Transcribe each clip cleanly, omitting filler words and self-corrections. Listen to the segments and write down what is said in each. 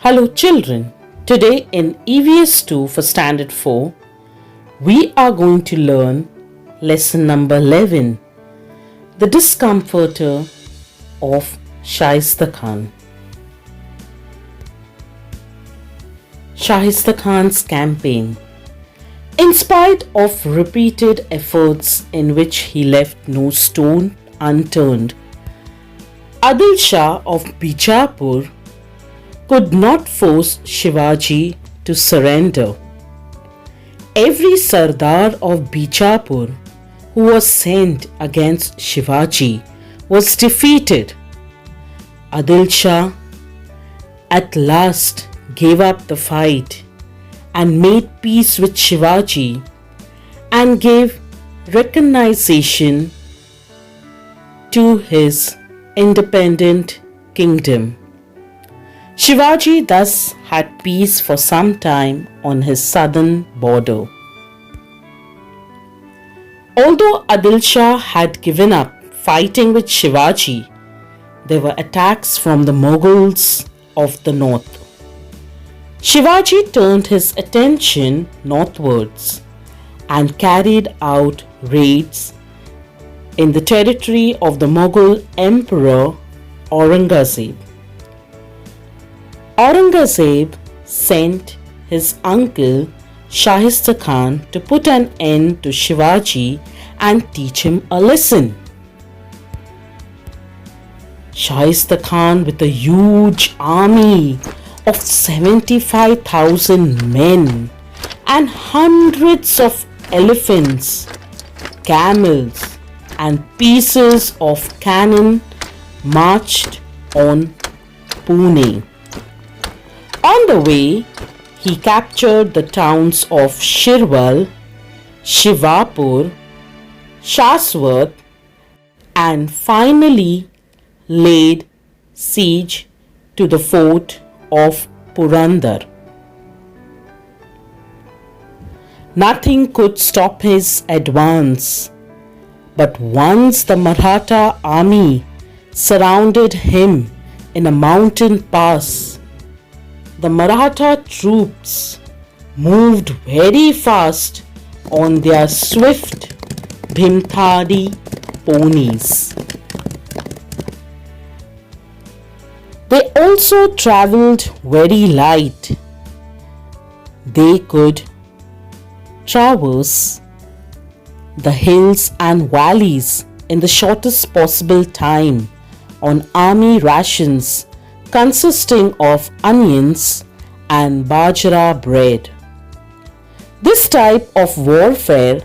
Hello children, today in E.V.S 2 for Standard 4, we are going to learn lesson number 11, The Discomfiture of Shaistakhan. Shaistakhan's campaign. In spite of repeated efforts in which he left no stone unturned, Adil Shah of Bijapur could not force Shivaji to surrender. Every Sardar of Bijapur who was sent against Shivaji was defeated. Adil Shah at last gave up the fight and made peace with Shivaji and gave recognition to his independent kingdom. Shivaji thus had peace for some time on his southern border. Although Adil Shah had given up fighting with Shivaji, there were attacks from the Mughals of the north. Shivaji turned his attention northwards and carried out raids in the territory of the Mughal Emperor Aurangzeb. Aurangzeb sent his uncle Shaistakhan to put an end to Shivaji and teach him a lesson. Shaistakhan, with a huge army of 75,000 men and hundreds of elephants, camels, and pieces of cannon, marched on Pune. On the way, he captured the towns of Shirwal, Shivapur, Shaswat, and finally laid siege to the fort of Purandar. Nothing could stop his advance, but once the Maratha army surrounded him in a mountain pass, the Maratha troops moved very fast on their swift Bhimthari ponies. They also travelled very light. They could traverse the hills and valleys in the shortest possible time on army rations consisting of onions and bajra bread. This type of warfare,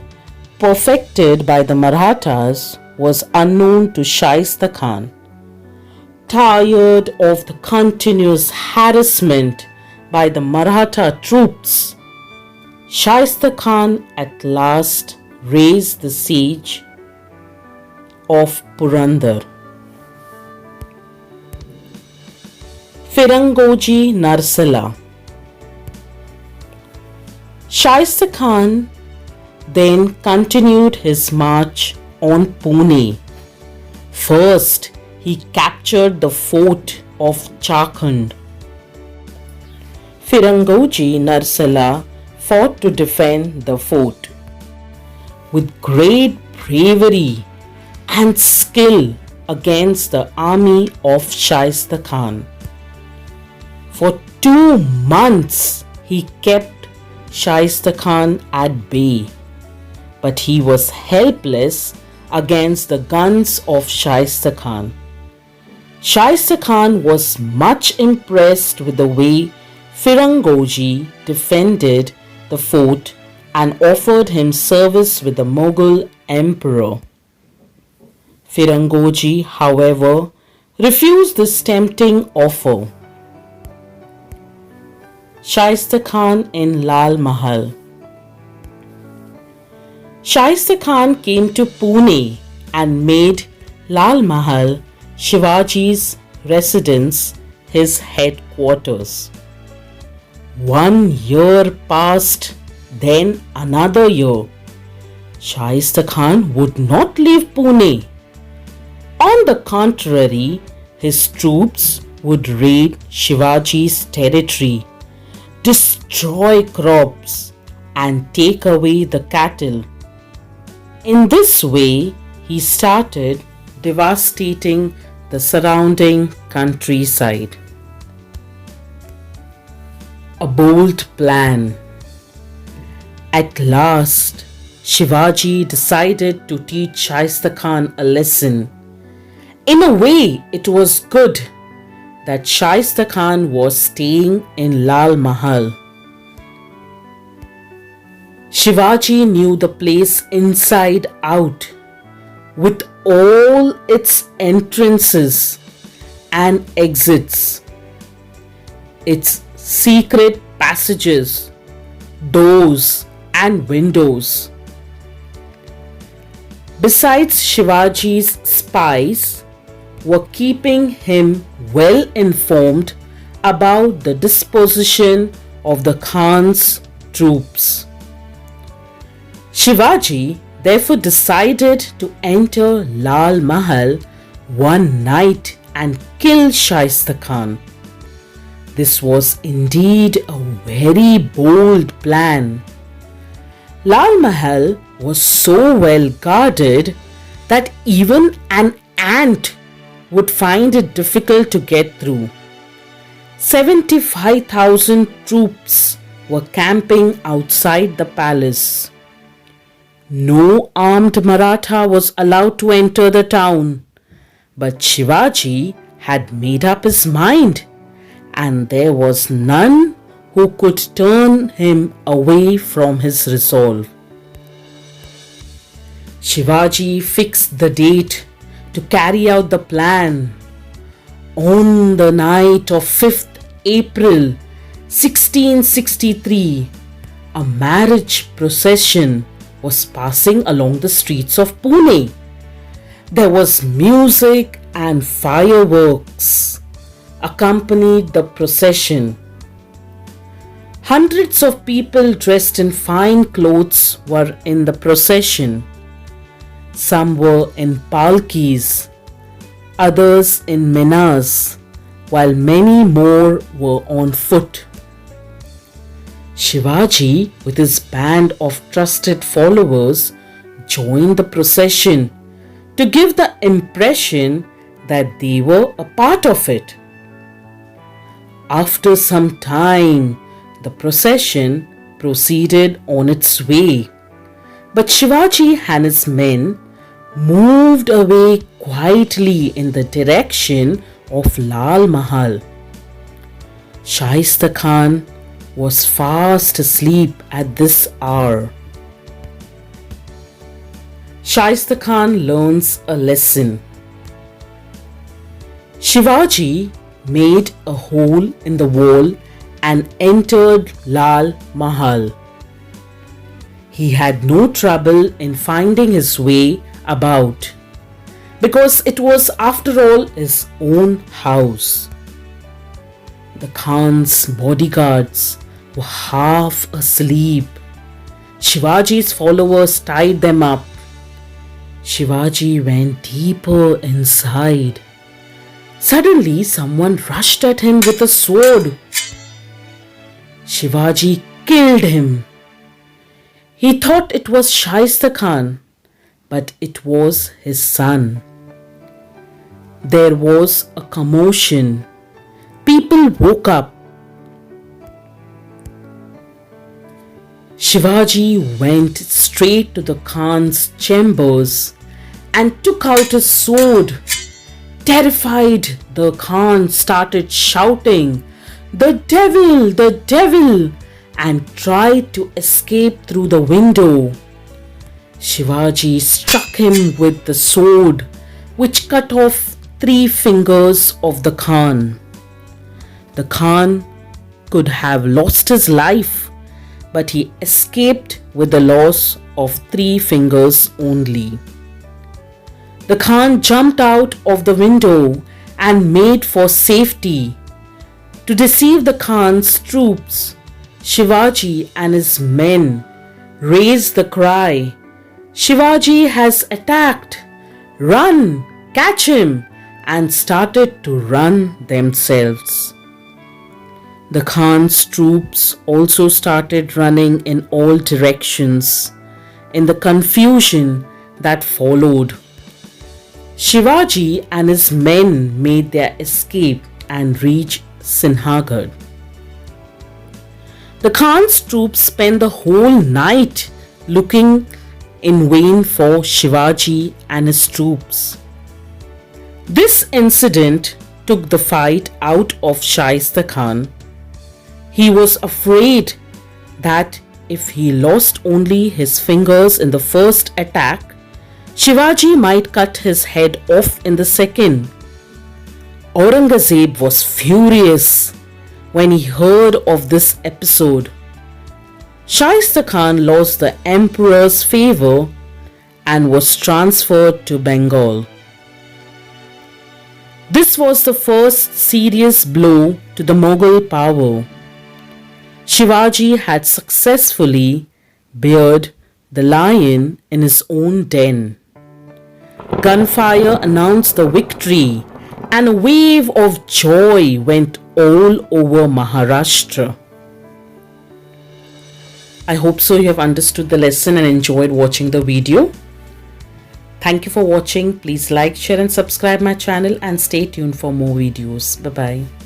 perfected by the Marathas, was unknown to Shaistakhan. Tired of the continuous harassment by the Maratha troops, Shaistakhan at last raised the siege of Purandar. Firangoji Narsala. Shaistakhan then continued his march on Pune. First, he captured the fort of Chakhand. Firangoji Narsala fought to defend the fort. With great bravery and skill against the army of Shaistakhan. For 2 months he kept Shaistakhan at bay, but he was helpless against the guns of Shaistakhan. Shaistakhan was much impressed with the way Firangoji defended the fort and offered him service with the Mughal emperor. Firangoji, however, refused this tempting offer. Shaistakhan in Lal Mahal. Shaistakhan came to Pune and made Lal Mahal, Shivaji's residence, his headquarters. 1 year passed, then another year. Shaistakhan would not leave Pune. On the contrary, his troops would raid Shivaji's territory, destroy crops, and take away the cattle. In this way, he started devastating the surrounding countryside. A bold plan. At last, Shivaji decided to teach Shaistakhan a lesson. In a way, it was good that Shaistakhan was staying in Lal Mahal. Shivaji knew the place inside out, with all its entrances and exits, its secret passages, doors, and windows. Besides, Shivaji's spies were keeping him well informed about the disposition of the Khan's troops. Shivaji therefore decided to enter Lal Mahal one night and kill Shaistakhan. This was indeed a very bold plan. Lal Mahal was so well guarded that even an ant would find it difficult to get through. 75,000 troops were camping outside the palace. No armed Maratha was allowed to enter the town, but Shivaji had made up his mind, and there was none who could turn him away from his resolve. Shivaji fixed the date to carry out the plan. On the night of 5th April 1663, a marriage procession was passing along the streets of Pune. There was music and fireworks accompanied the procession. Hundreds of people dressed in fine clothes were in the procession. Some were in palkis, others in minas, while many more were on foot. Shivaji, with his band of trusted followers, joined the procession to give the impression that they were a part of it. After some time, the procession proceeded on its way, but Shivaji and his men moved away quietly in the direction of Lal Mahal. Shaistakhan was fast asleep at this hour. Shaistakhan learns a lesson. Shivaji made a hole in the wall and entered Lal Mahal. He had no trouble in finding his way about, because it was after all his own house. The Khan's bodyguards were half asleep. Shivaji's followers tied them up. Shivaji went deeper inside. Suddenly, someone rushed at him with a sword. Shivaji killed him. He thought it was Shaistakhan, but it was his son. There was a commotion. People woke up. Shivaji went straight to the Khan's chambers and took out his sword. Terrified, the Khan started shouting, "The devil! The devil!" and tried to escape through the window. Shivaji struck him with the sword, which cut off 3 fingers of the Khan. The Khan could have lost his life, but he escaped with the loss of 3 fingers only. The Khan jumped out of the window and made for safety. To deceive the Khan's troops, Shivaji and his men raised the cry, "Shivaji has attacked! Run, catch him, and started to run themselves. The Khan's troops also started running in all directions in the confusion that followed. Shivaji and his men made their escape and reached Sinhagarh. The Khan's troops spent the whole night looking in vain for Shivaji and his troops. This incident took the fight out of Shaistakhan. He was afraid that if he lost only his fingers in the first attack, Shivaji might cut his head off in the second. Aurangzeb was furious when he heard of this episode. Shaistakhan lost the emperor's favor and was transferred to Bengal. This was the first serious blow to the Mughal power. Shivaji had successfully bared the lion in his own den. Gunfire announced the victory, and a wave of joy went all over Maharashtra. I hope so you have understood the lesson and enjoyed watching the video. Thank you for watching. Please like, share and subscribe my channel and stay tuned for more videos. Bye-bye.